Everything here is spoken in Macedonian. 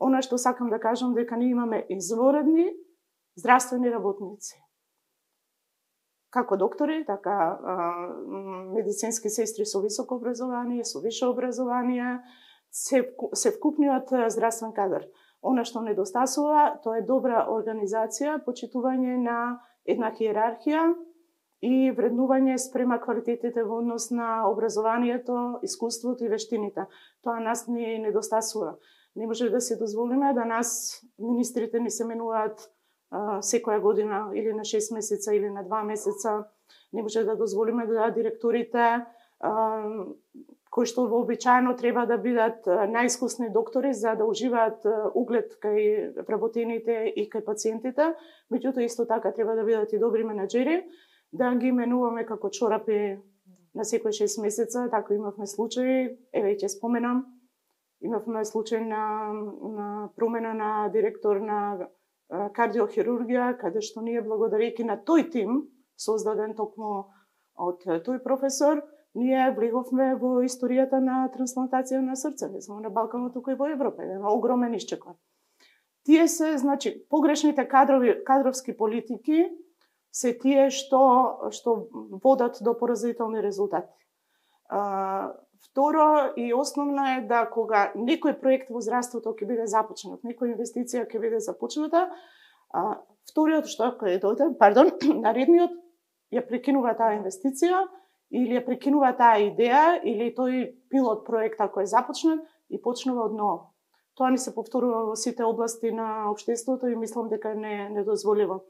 Она што сакам да кажам дека ние имаме изворедни здравствени работници. Како доктори, така медицински сестри со високо образование, со висше образование, се вкупниот здравствен кадар. Она што недостасува, тоа е добра организација, почитување на една хиерархија и вреднување спрема квалитетите во однос на образованието, искуството и вештините. Тоа нас ни недостасува. Не може да се дозволиме да нас министрите ни се менуваат секоја година или на 6 месеца или на 2 месеца. Не може да дозволиме да директорите кои што вообичаено треба да бидат најискусни доктори за да уживаат углед кај вработените и кај пациентите, меѓутоа исто така треба да бидат и добри менаџери, да ги менуваме како чорапи на секој 6 месеца. Така имавме случаи, еве ќе споменам, имавме случај на промена на директор на кардиохирургија, каде што ние благодарејќи на тој тим, создаден токму од тој професор, ние влеговме во историјата на трансплантација на срце, не само на Балканот, туку и во Европа. Еден огромен исчекор. Тие се, значи, погрешните кадровски политики се тие што водат до поразителни резултати. Второ и основно е да кога некој проект во здравството ќе биде започнат, некоја инвестиција ќе биде започната, вториот што ќе дојде, наредниот ја прекинува таа инвестиција или ја прекинува таа идеја или тој пилот проект ако е започнат и почнува од ново. Тоа не се повторува во сите области на општеството и мислам дека не е недозволиво.